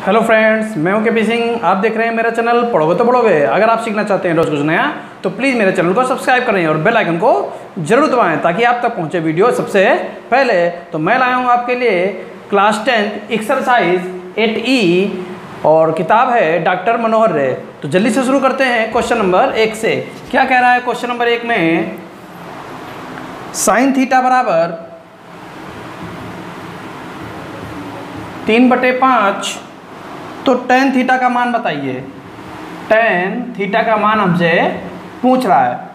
Hello friends, मैं हूं KP Singh. आप देख रहे हैं मेरा चैनल पढ़ोगे तो पढ़ोगे। अगर आप सीखना चाहते हैं रोज़ कुछ नया तो प्लीज़ मेरे चैनल को सब्सक्राइब करें और बेल आइकन को जरूर दबाएं ताकि आप तक पहुंचे वीडियो सबसे पहले। तो मैं लाया हूं आपके लिए क्लास 10 एक्सरसाइज 8E और किताब है डॉक्टर मनोहर रे। तो जल्दी से शुरू करते हैं क्वेश्चन नंबर 1 से। क्या कह रहा है क्वेश्चन नंबर 1 में, साइन थीटा बराबर 3/5 तो टेन थीटा का मान बताइए। टेन थीटा का मान हमसे पूछ रहा है।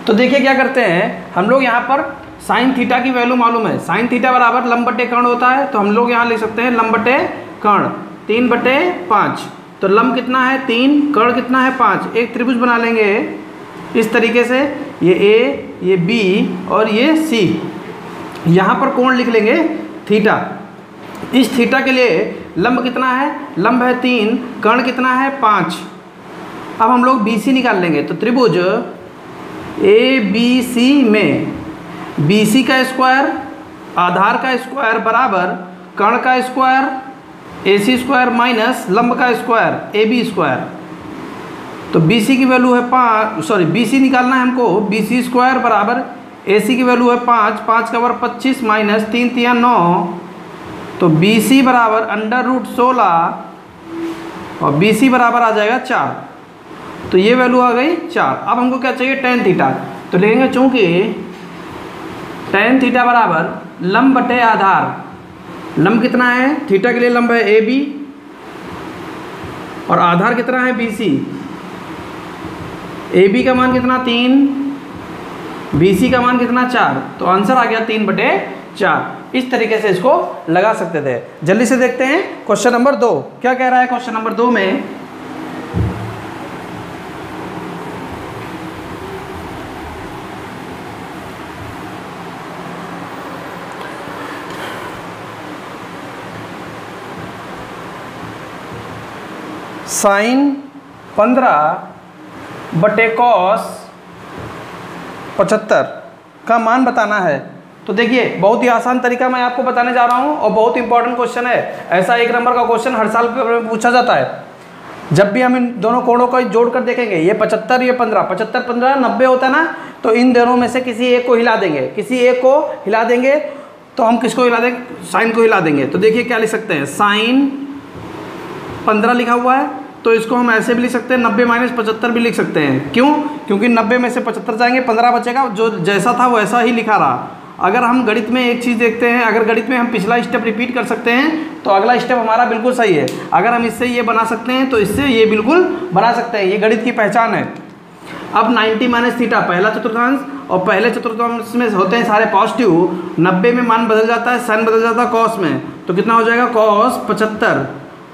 तो देखिए क्या करते हैं हम लोग, यहाँ पर साइन थीटा की वैल्यू मालूम है। साइन थीटा बराबर लंब बटे कर्ण होता है, तो हम लोग यहाँ लिख सकते हैं लंब बटे कर्ण 3/5। तो लंब कितना है 3, कर्ण कितना है 5। एक त्रिभुज बना लेंगे इस तरीके से, ये ए, ये बी और ये सी। यहाँ पर कोण लिख लेंगे थीटा। इस थीटा के लिए लंब कितना है, लंब है 3, कर्ण कितना है 5। अब हम लोग BC निकाल लेंगे। तो त्रिभुज ABC में BC का स्क्वायर, आधार का स्क्वायर बराबर कर्ण का स्क्वायर AC स्क्वायर माइनस लंब का स्क्वायर AB स्क्वायर। तो BC की वैल्यू है 5, BC निकालना है हमको। BC स्क्वायर बराबर AC की वैल्यू है 5, 5 का वर्ग 25 माइनस 3 3 9। तो BC बराबर √16 और BC बराबर आ जाएगा 4। तो ये वैल्यू आ गई 4। अब हमको क्या चाहिए, टेन थीटा। तो लिखेंगे चूंकि टेन थीटा बराबर लंब बटे आधार। लंब कितना है, थीटा के लिए लंब है AB और आधार कितना है BC। AB का मान कितना 3, BC का मान कितना 4। तो आंसर आ गया 3/4। इस तरीके से इसको लगा सकते थे। जल्दी से देखते हैं क्वेश्चन नंबर 2 क्या कह रहा है। क्वेश्चन नंबर 2 में साइन 15/cos 75 का मान बताना है। तो देखिए बहुत ही आसान तरीका मैं आपको बताने जा रहा हूं और बहुत इंपॉर्टेंट क्वेश्चन है। ऐसा 1 नंबर का क्वेश्चन हर साल पूछा जाता है। जब भी हम इन दोनों कोणों को जोड़कर देखेंगे, ये 75 ये 15, 75 15 90 होता है ना, तो इन दोनों में से किसी एक को हिला देंगे। किसी एक को हिला देंगे तो हम किसको हिला देंगे, साइन को हिला देंगे। तो देखिए क्या लिख सकते हैं, साइन 15 लिखा हुआ है तो इसको हम ऐसे भी लिख सकते हैं, 90 - 75 भी लिख सकते हैं। क्यों, क्योंकि 90 में से 75 जाएंगे, 15 बचेगा। जो जैसा था वैसा ही लिखा रहा। अगर हम गणित में एक चीज़ देखते हैं, अगर गणित में हम पिछला स्टेप रिपीट कर सकते हैं तो अगला स्टेप हमारा बिल्कुल सही है। अगर हम इससे ये बना सकते हैं तो इससे ये बिल्कुल बना सकते हैं। ये गणित की पहचान है। अब 90 - थीटा पहला चतुर्थांश, और पहले चतुर्थांश में होते हैं सारे पॉजिटिव। 90 में मान बदल जाता है, साइन बदल जाता है कॉस में। तो कितना हो जाएगा cos 75,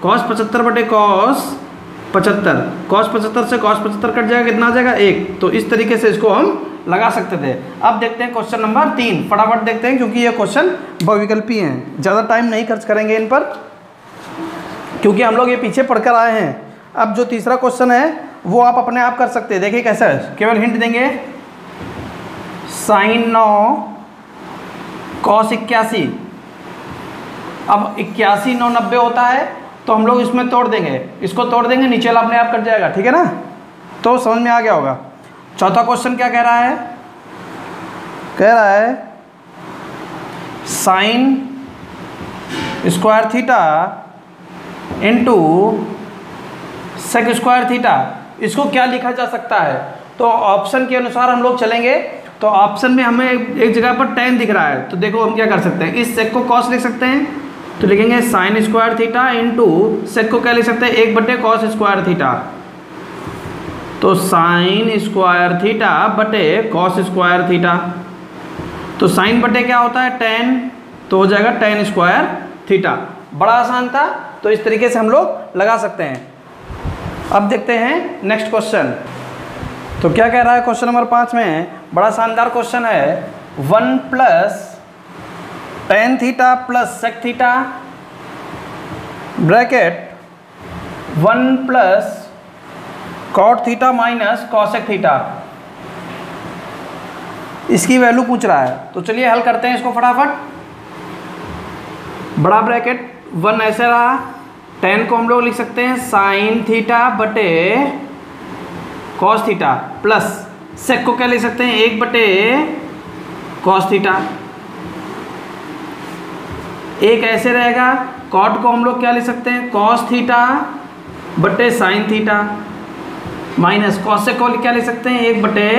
cos 75/cos 75। cos 75 से cos 75 कट जाएगा, कितना आ जाएगा 1। तो इस तरीके से इसको हम लगा सकते थे। अब देखते हैं क्वेश्चन नंबर 3, फटाफट देखते हैं क्योंकि ये क्वेश्चन बहुविकल्पी हैं। ज़्यादा टाइम नहीं खर्च करेंगे इन पर क्योंकि हम लोग ये पीछे पढ़कर आए हैं। अब जो तीसरा क्वेश्चन है वो आप अपने आप कर सकते हैं। देखिए कैसा है, केवल हिंट देंगे। Sine 9 cos 81। अब 81 9 90 होता है तो हम लोग इसमें तोड़ देंगे, इसको तोड़ देंगे, नीचे वाला अपने आप कट जाएगा। ठीक है ना, तो समझ में आ गया होगा। चौथा क्वेश्चन क्या कह रहा है, कह रहा है sine square theta into sec square theta. इसको क्या लिखा जा सकता है, तो ऑप्शन के अनुसार हम लोग चलेंगे। तो ऑप्शन में हमें एक जगह पर tan दिख रहा है, तो देखो हम क्या कर सकते हैं, इस सेक को cos लिख सकते हैं। तो लिखेंगे sine square theta into sec को क्या लिख सकते हैं, 1/cos स्क्वायर थीटा। तो साइन स्क्वायर थीटा बटे कॉस स्क्वायर थीटा। तो साइन बटे क्या होता है tan, तो हो जाएगा tan स्क्वायर थीटा। बड़ा आसान था, तो इस तरीके से हम लोग लगा सकते हैं। अब देखते हैं नेक्स्ट क्वेश्चन। तो क्या कह रहा है क्वेश्चन नंबर 5 में, बड़ा शानदार क्वेश्चन है। 1 + tan theta plus sec theta bracket 1 + cot theta minus cosec theta. इसकी वैल्यू पूछ रहा है। तो चलिए हल करते हैं इसको फटाफट। बड़ा ब्रैकेट 1 ऐसे रहा, टेन को हम लोग लिख सकते हैं साइन थीटा बटे कॉस थीटा, प्लस सेक को क्या लिख सकते हैं 1 बटे कॉस थीटा। एक ऐसे रहेगा, कॉट को हम लोग क्या लिख सकते हैं कॉस थीटा बटे साइन थीटा, माइनस कॉसेक को क्या लिख सकते हैं 1 बटे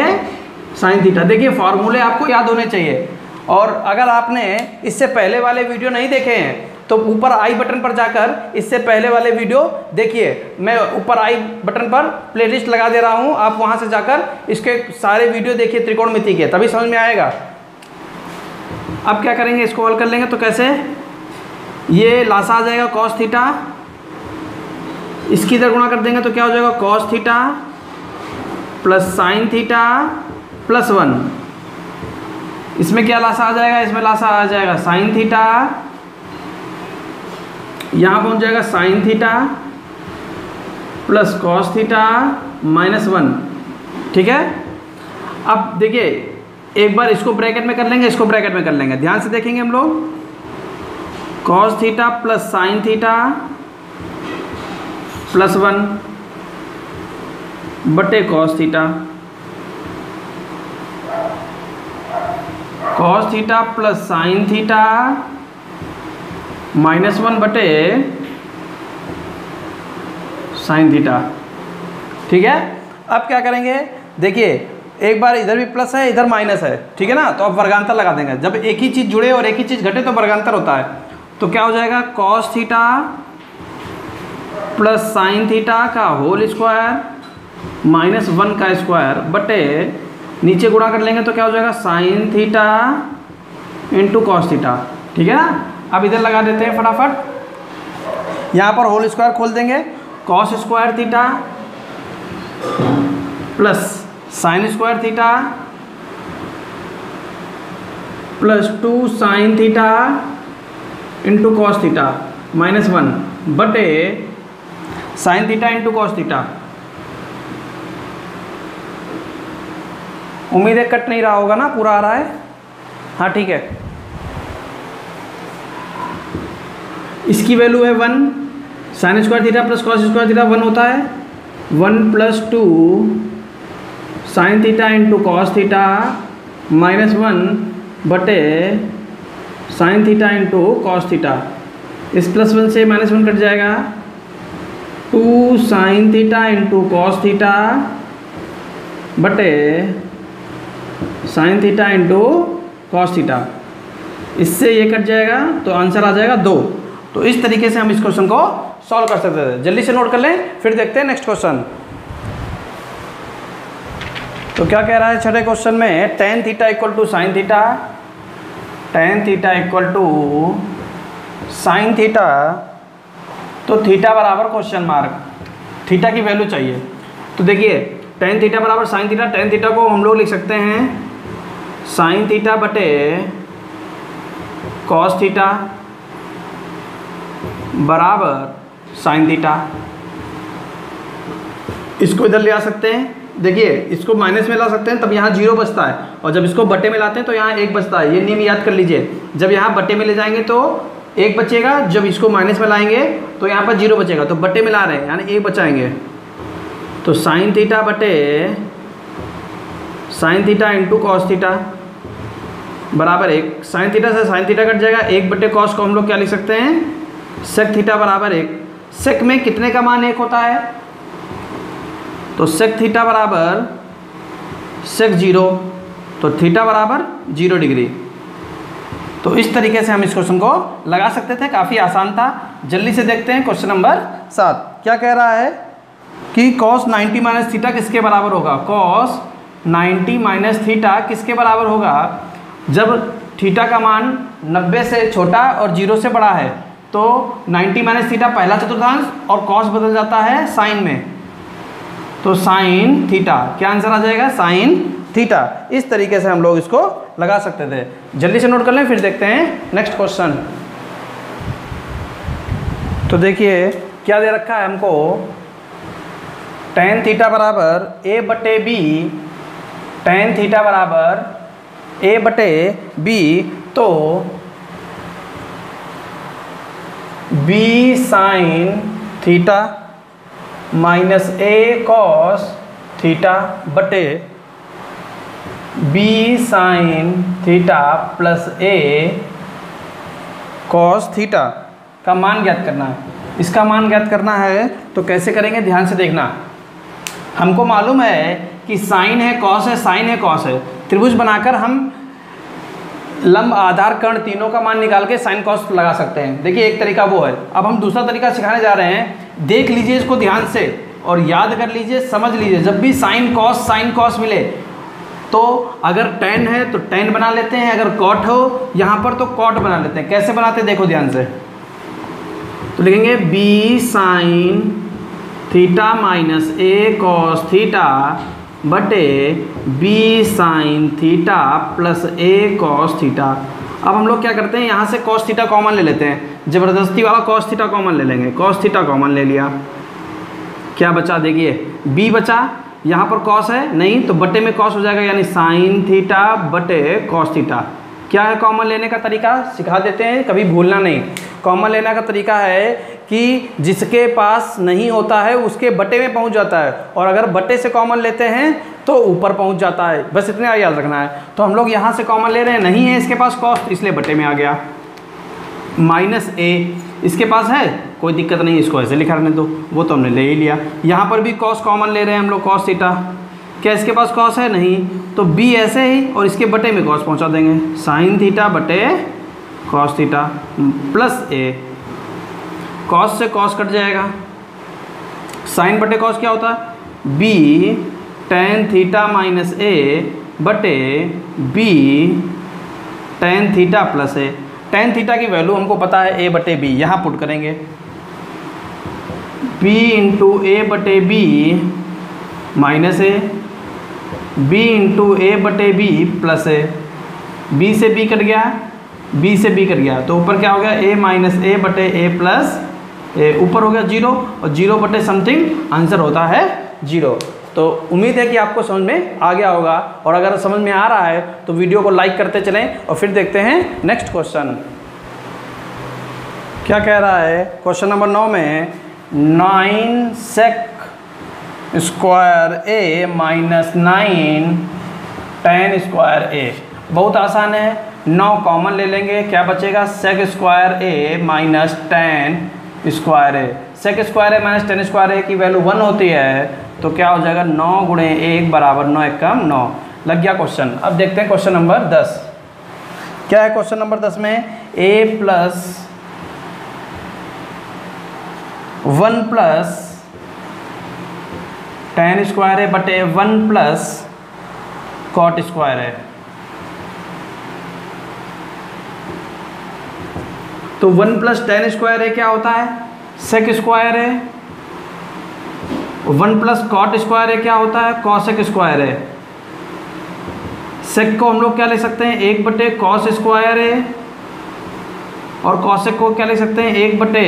साइन थीटा। देखिए फॉर्मूले आपको याद होने चाहिए, और अगर आपने इससे पहले वाले वीडियो नहीं देखे हैं तो ऊपर आई बटन पर जाकर इससे पहले वाले वीडियो देखिए। मैं ऊपर आई बटन पर प्लेलिस्ट लगा दे रहा हूं, आप वहां से जाकर इसके सारे वीडियो देखिए त्रिकोणमिति के, तभी समझ में आएगा। अब क्या करेंगे, इसको हल कर लेंगे तो कैसे, ये लासा आ जाएगा कॉस थीटा, इसकी इधर गुणा कर देंगे तो क्या हो जाएगा cos theta plus sine theta plus 1। इसमें क्या लासा आ जाएगा, इसमें लासा आ जाएगा साइन थीटा, यहाँ पहुँच जाएगा sign theta plus cos theta minus 1। ठीक है, अब देखिए एक बार इसको ब्रैकेट में कर लेंगे, इसको ब्रैकेट में कर लेंगे, ध्यान से देखेंगे हम लोग। Cos theta plus sine theta plus 1 बटे cos theta, cos theta plus sine theta minus 1 बटे साइन थीटा। ठीक है, अब क्या करेंगे, देखिए एक बार इधर भी प्लस है इधर माइनस है, ठीक है ना, तो अब वर्गांतर लगा देंगे। जब एक ही चीज़ जुड़े और एक ही चीज़ घटे तो वर्गांतर होता है। तो क्या हो जाएगा cos theta plus sine theta का होल स्क्वायर माइनस 1 का स्क्वायर बटे नीचे गुणा कर लेंगे तो क्या हो जाएगा sign theta into cos theta. ठीक है ना, अब इधर लगा देते हैं फटाफट, यहाँ पर होल स्क्वायर खोल देंगे, cos square theta plus sign square theta plus 2 sine theta into cos theta minus 1 बटे sine theta into cos theta. उम्मीद है कट नहीं रहा होगा ना, पूरा आ रहा है, हाँ ठीक है। इसकी वैल्यू है 1, sine square theta plus cos square theta 1 होता है, 1 plus 2 sine theta into cos theta minus 1 बटे sine theta into cos theta. इस प्लस 1 से माइनस 1 कट जाएगा, 2 sine theta into cos theta बटे sine theta into cos theta. इससे ये cut जाएगा तो आंसर आ जाएगा 2। तो इस तरीके से हम इस क्वेश्चन को सॉल्व कर सकते थे। जल्दी से नोट कर लें, फिर देखते हैं नेक्स्ट क्वेश्चन। तो क्या कह रहा है छठे क्वेश्चन में, tan theta equal to sine theta, tan theta equal to sine theta, तो थीटा बराबर क्वेश्चन मार्क, थीटा की वैल्यू चाहिए। तो देखिए टेन थीटा बराबर साइन थीटा, टेन थीटा को हम लोग लिख सकते हैं साइन थीटा बटे कॉस थीटा बराबर साइन थीटा। इसको इधर ले आ सकते हैं, देखिए इसको माइनस में ला सकते हैं, तब यहाँ 0 बचता है, और जब इसको बटे में लाते हैं तो यहाँ 1 बचता है। ये नियम याद कर लीजिए, जब यहाँ बटे में ले जाएंगे तो 1 बचेगा, जब इसको माइनस में लाएंगे तो यहाँ पर 0 बचेगा। तो बटे में ला रहे हैं यानी 1 बचाएंगे, तो साइन थीटा बटे sine theta into cos theta बराबर 1। साइन थीटा से साइन थीटा कट जाएगा, 1 बटे कॉस को हम लोग क्या लिख सकते हैं सेक थीटा बराबर 1। सेक में कितने का मान 1 होता है, तो सेक थीटा बराबर सेक 0, तो थीटा बराबर 0 डिग्री। तो इस तरीके से हम इस क्वेश्चन को लगा सकते थे, काफ़ी आसान था। जल्दी से देखते हैं क्वेश्चन नंबर 7 क्या कह रहा है कि cos 90 माइनस थीटा किसके बराबर होगा। cos 90 माइनस थीटा किसके बराबर होगा, जब थीटा का मान 90 से छोटा और 0 से बड़ा है तो 90 माइनस थीटा पहला चतुर्थांश और cos बदल जाता है साइन में, तो साइन थीटा, क्या आंसर आ जाएगा साइन थीटा। इस तरीके से हम लोग इसको लगा सकते थे। जल्दी से नोट कर लें, फिर देखते हैं नेक्स्ट क्वेश्चन। तो देखिए क्या दे रखा है हमको, टेन थीटा बराबर ए बटे बी, टेन थीटा बराबर ए बटे बी, तो बी साइन थीटा माइनस ए कॉस थीटा बटे बी साइन थीटा प्लस ए कॉस थीटा का मान ज्ञात करना है। इसका मान ज्ञात करना है तो कैसे करेंगे, ध्यान से देखना। हमको मालूम है कि साइन है कॉस है, साइन है कॉस है। त्रिभुज बनाकर हम लंब आधार कर्ण तीनों का मान निकाल के साइन कॉस लगा सकते हैं। देखिए एक तरीका वो है। अब हम दूसरा तरीका सिखाने जा रहे हैं। देख लीजिए इसको ध्यान से और याद कर लीजिए, समझ लीजिए। जब भी साइन कॉस मिले तो अगर tan है तो tan बना लेते हैं, अगर cot हो यहाँ पर तो cot बना लेते हैं। कैसे बनाते हैं देखो ध्यान से। तो लिखेंगे b sine theta minus a cos theta बटे b sign theta plus a cos theta. अब हम लोग क्या करते हैं, यहाँ से cos थीटा कॉमन ले लेते हैं। ज़बरदस्ती वाला cos थीटा कॉमन ले लेंगे। cos थीटा कॉमन ले लिया, क्या बचा देखिए b बचा। यहाँ पर cos है नहीं तो बटे में cos हो जाएगा, यानी साइन थीटा बटे cos थीटा। क्या है कॉमन लेने का तरीका, सिखा देते हैं, कभी भूलना नहीं। कॉमन लेने का तरीका है कि जिसके पास नहीं होता है उसके बटे में पहुँच जाता है, और अगर बटे से कॉमन लेते हैं तो ऊपर पहुँच जाता है। बस इतना याद रखना है। तो हम लोग यहाँ से कॉमन ले रहे हैं, नहीं है इसके पास cos, इसलिए बटे में आ गया। माइनस a इसके पास है, कोई दिक्कत नहीं, इसको ऐसे लिखा रहने दो, वो तो हमने ले ही लिया। यहाँ पर भी cos कॉमन ले रहे हैं हम लोग, cos थीटा। क्या इसके पास cos है, नहीं, तो b ऐसे ही और इसके बटे में cos पहुँचा देंगे। साइन थीटा बटे cos theta plus a। cos से cos कट जाएगा, साइन बटे cos क्या होता है, b tan theta minus a बटे b tan theta plus a। tan theta की वैल्यू हमको पता है a बटे b, यहाँ पुट करेंगे b इंटू ए बटे b minus a, b into a बटे b प्लस a। b से b कट गया, b से b कट गया, तो ऊपर क्या हो गया, a माइनस a बटे a प्लस a। ऊपर हो गया 0 और 0 बटे समथिंग, आंसर होता है 0। तो उम्मीद है कि आपको समझ में आ गया होगा, और अगर समझ में आ रहा है तो वीडियो को लाइक करते चलें। और फिर देखते हैं नेक्स्ट क्वेश्चन क्या कह रहा है। क्वेश्चन नंबर 9 में 9 sec square a minus 9 tan square a। बहुत आसान है, 9 कॉमन ले लेंगे, क्या बचेगा, sec square a minus tan square a। sec square a minus tan square a की वैल्यू 1 होती है, तो क्या हो जाएगा, 9 गुणे 1 बराबर 9 एकम 9। लग गया क्वेश्चन। अब देखते हैं क्वेश्चन नंबर 10 क्या है। क्वेश्चन नंबर 10 में a plus 1 plus tan square है बटे 1 प्लस cot स्क्वायर है। तो 1 प्लस tan स्क्वायर है क्या होता है, sec स्क्वायर है। 1 प्लस कॉट स्क्वायर है क्या होता है, कॉसेक स्क्वायर है। सेक को हम लोग क्या ले सकते हैं, 1 बटे कॉस स्क्वायर है, और कॉसेक को क्या ले सकते हैं, 1 बटे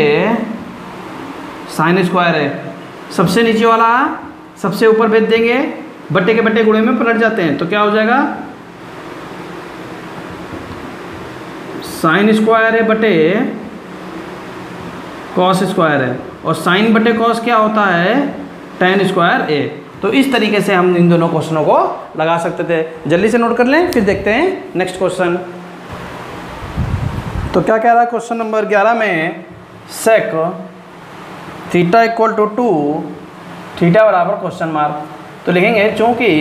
साइन स्क्वायर है। सबसे नीचे वाला सबसे ऊपर भेज देंगे, बटे के बटे गुणे में पलट जाते हैं, तो क्या हो जाएगा, साइन स्क्वायर है बटे कॉस स्क्वायर है, और साइन बटे कॉस क्या होता है, tan स्क्वायर a। तो इस तरीके से हम इन दोनों क्वेश्चनों को लगा सकते थे। जल्दी से नोट कर लें, फिर देखते हैं नेक्स्ट क्वेश्चन। तो क्या कह रहा है क्वेश्चन नंबर 11 में, sec theta equal to 2 theta बराबर क्वेश्चन मार्क। तो लिखेंगे चूँकि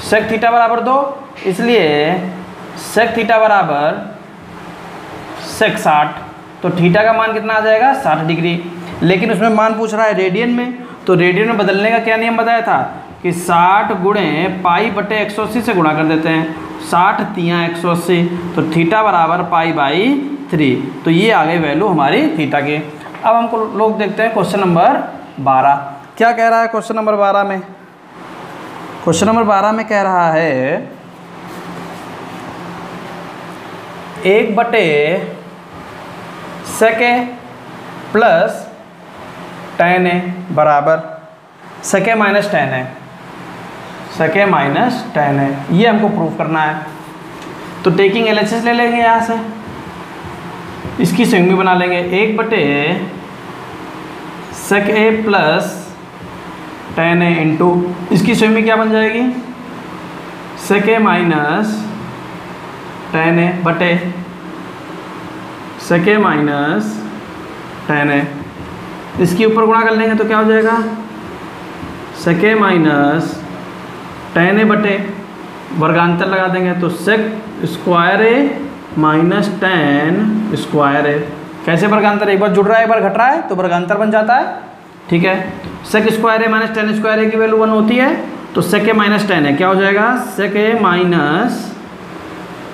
sec थीटा बराबर 2, इसलिए sec थीटा बराबर sec 60। तो थीटा का मान कितना आ जाएगा, 60 डिग्री। लेकिन उसमें मान पूछ रहा है रेडियन में, तो रेडियन में बदलने का क्या नियम बताया था कि 60 गुणे पाई बटे 180 से गुणा कर देते हैं। 60 तियाँ 180, तो थीटा बराबर पाई बाई 3। तो ये आ गई वैल्यू हमारी थीटा की। अब हमको लोग देखते हैं क्वेश्चन नंबर 12 क्या कह रहा है। क्वेश्चन नंबर 12 में, क्वेश्चन नंबर 12 में कह रहा है 1 बटे sec प्लस tan a बराबर sec माइनस tan है, sec माइनस tan है। ये हमको प्रूफ करना है। तो टेकिंग एलएचएस ले लेंगे यहाँ से। इसकी स्विंग बना लेंगे 1/sec a plus tan a into इसकी स्विंग क्या बन जाएगी sec a minus tan a बटे sec a minus tan a। इसके ऊपर गुणा कर लेंगे तो क्या हो जाएगा sec a minus tan a बटे वर्गांतर लगा देंगे तो sec square a minus tan square a। कैसे वर्गांतर, एक बार जुड़ रहा है एक बार घट रहा है तो वर्गांतर बन जाता है, ठीक है। sec square a minus tan square a की वैल्यू 1 होती है तो sec a minus tan a क्या हो जाएगा sec a minus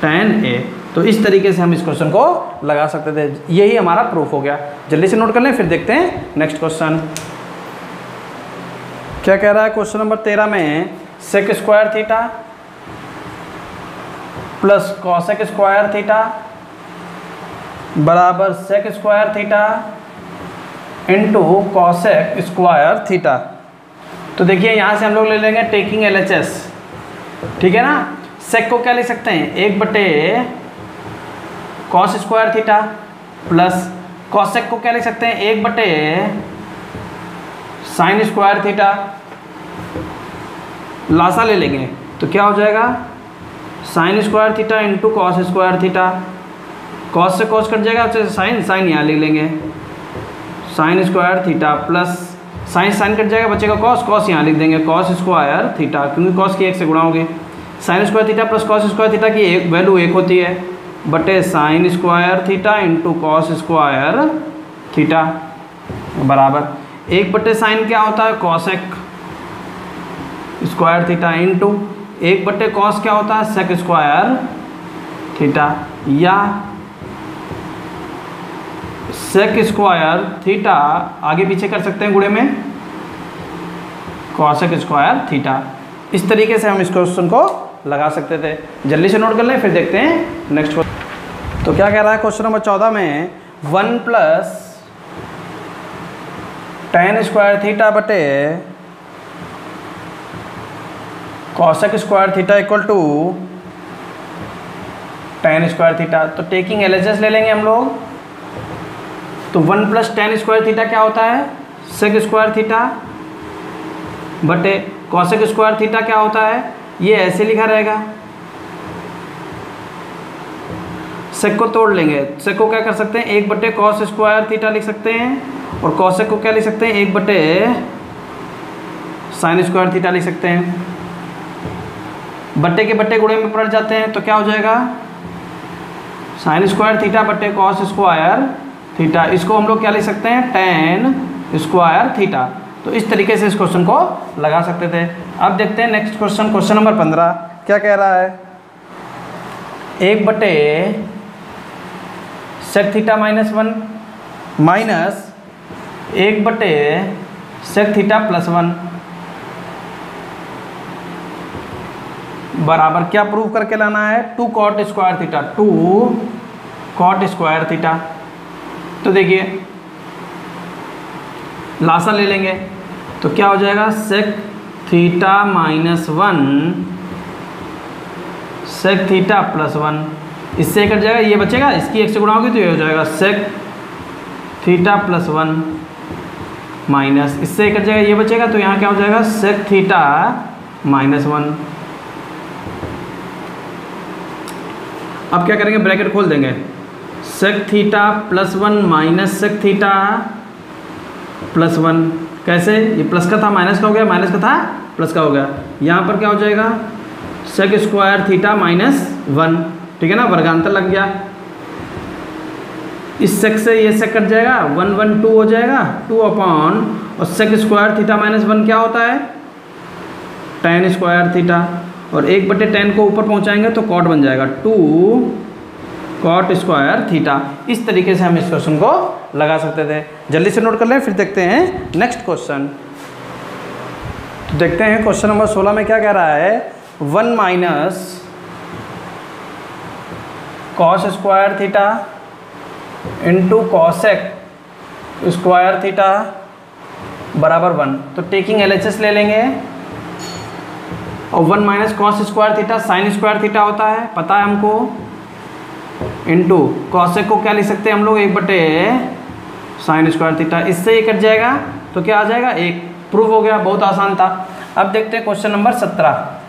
tan a। तो इस तरीके से हम इस क्वेश्चन को लगा सकते थे, यही हमारा प्रूफ हो गया। जल्दी से नोट कर लें फिर देखते हैं नेक्स्ट क्वेश्चन क्या कह रहा है। क्वेश्चन नंबर 13 में sec square theta plus cosec square theta बराबर sec square theta into cosec square theta. तो देखिए यहाँ से हम लोग ले लेंगे टेकिंग LHS, ठीक है ना। sec को क्या लिख सकते हैं 1/cos square theta plus cosec को क्या लिख सकते हैं 1/sin स्क्वायर थीटा। लासा ले लेंगे तो क्या हो जाएगा sin square theta into cos square theta. Cos से कॉस कट जाएगा तो साइन यहाँ लिख लेंगे sin square theta plus sign cut जाएगा बचेगा कॉस यहाँ लिख देंगे कॉस स्क्वायर थीटा, क्योंकि कॉस की 1 से गुणा होगी। sin square theta plus cos square theta की एक वैल्यू 1 होती है बटे sin square theta into cos square theta बराबर 1/sin क्या होता है cosec square theta into 1/cos क्या होता है sec स्क्वायर थीटा, या sec स्क्वायर थीटा आगे पीछे कर सकते हैं गुणे में cosec स्क्वायर थीटा। इस तरीके से हम इस क्वेश्चन को लगा सकते थे। जल्दी से नोट कर लें फिर देखते हैं नेक्स्ट क्वेश्चन। तो क्या कह रहा है क्वेश्चन नंबर 14 में 1 प्लस tan स्क्वायर थीटा बटे cosec square theta equal to tan square theta. तो टेकिंग LHS ले लेंगे हम लोग तो 1 प्लस tan स्क्वायर थीटा क्या होता है sec स्क्वायर थीटा बटे cosec स्क्वायर थीटा क्या होता है, ये ऐसे लिखा रहेगा। sec को तोड़ लेंगे, sec को क्या कर सकते हैं 1/cos स्क्वायर थीटा लिख सकते हैं और cosec को क्या लिख सकते हैं 1/sin स्क्वायर थीटा लिख सकते हैं। बट्टे के बट्टे गुणे में पलट जाते हैं तो क्या हो जाएगा sin स्क्वायर थीटा बट्टे cos स्क्वायर थीटा। इसको हम लोग क्या लिख सकते हैं tan स्क्वायर थीटा। तो इस तरीके से इस क्वेश्चन को लगा सकते थे। अब देखते हैं नेक्स्ट क्वेश्चन, क्वेश्चन नंबर 15 क्या कह रहा है 1/sec theta minus 1 minus 1/sec theta plus 1 बराबर क्या प्रूव करके लाना है 2 cot square theta, 2 cot square theta. तो देखिए लासा ले लेंगे तो क्या हो जाएगा sec theta minus 1 sec theta plus 1, इससे कट जाएगा ये बचेगा, इसकी 1 से गुणा होगी तो ये हो जाएगा sec थीटा प्लस 1 माइनस इससे कट जाएगा ये बचेगा तो यहाँ क्या हो जाएगा sec थीटा माइनस 1। अब क्या करेंगे ब्रैकेट खोल देंगे sec theta plus 1 minus sec theta plus 1। कैसे, ये प्लस का था माइनस का हो गया, माइनस का था प्लस का हो गया। यहाँ पर क्या हो जाएगा sec स्क्वायर थीटा माइनस 1, ठीक है ना, वर्गांतर लग गया। इस sec से ये sec कट जाएगा 1 1 2 हो जाएगा 2 अपॉन और sec स्क्वायर थीटा माइनस 1 क्या होता है tan स्क्वायर थीटा और 1/tan को ऊपर पहुँचाएंगे तो cot बन जाएगा 2 cot स्क्वायर थीटा। इस तरीके से हम इस क्वेश्चन को लगा सकते थे। जल्दी से नोट कर लें फिर देखते हैं नेक्स्ट क्वेश्चन। तो देखते हैं क्वेश्चन नंबर 16 में क्या कह रहा है 1 minus cos square theta into cosec square theta बराबर 1। तो टेकिंग LHS ले लेंगे और 1 minus cos square theta sine square theta होता है, पता है हमको। इंटू कॉसेक को क्या लिख सकते हैं हम लोग 1/sin² थीटा। इससे ये कट जाएगा तो क्या आ जाएगा 1। प्रूव हो गया, बहुत आसान था। अब देखते हैं question number 17।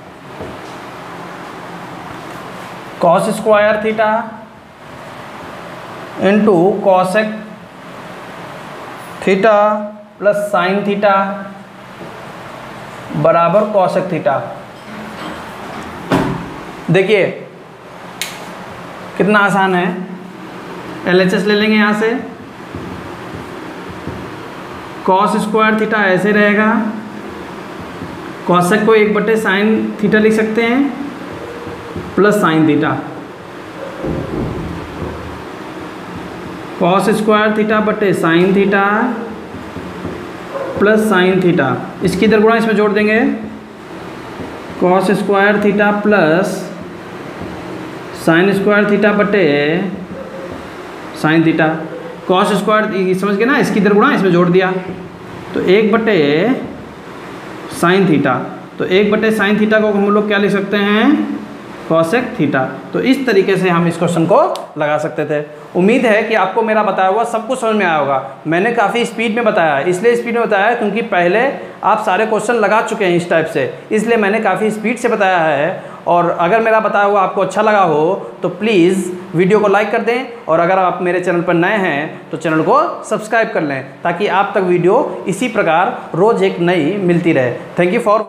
cos² theta into cosec theta plus sine theta बराबर कॉसेक थीटा। देखिए कितना आसान है, LHS ले लेंगे यहाँ से। cos² थीटा ऐसे रहेगा, कॉसेक को 1/sin थीटा लिख सकते हैं plus sine theta. cos² theta बटे sine theta plus sine theta. इसकी इधर गुणा इसमें जोड़ देंगे, cos² theta plus sin² theta बटे साइन थीटा। cos² समझ गए ना, इसकी इधर गुणा इसमें जोड़ दिया तो 1/sin थीटा। तो 1/sin थीटा को हम लोग क्या लिख सकते हैं, कॉसेक थीटा। तो इस तरीके से हम इस क्वेश्चन को लगा सकते थे। उम्मीद है कि आपको मेरा बताया हुआ सब कुछ समझ में आया होगा। मैंने काफ़ी स्पीड में बताया, इसलिए स्पीड में बताया क्योंकि पहले आप सारे क्वेश्चन लगा चुके हैं इस टाइप से, इसलिए मैंने काफ़ी स्पीड से बताया है। और अगर मेरा बताया हुआ आपको अच्छा लगा हो तो प्लीज़ वीडियो को लाइक कर दें, और अगर आप मेरे चैनल पर नए हैं तो चैनल को सब्सक्राइब कर लें ताकि आप तक वीडियो इसी प्रकार रोज़ एक नई मिलती रहे। Thank you for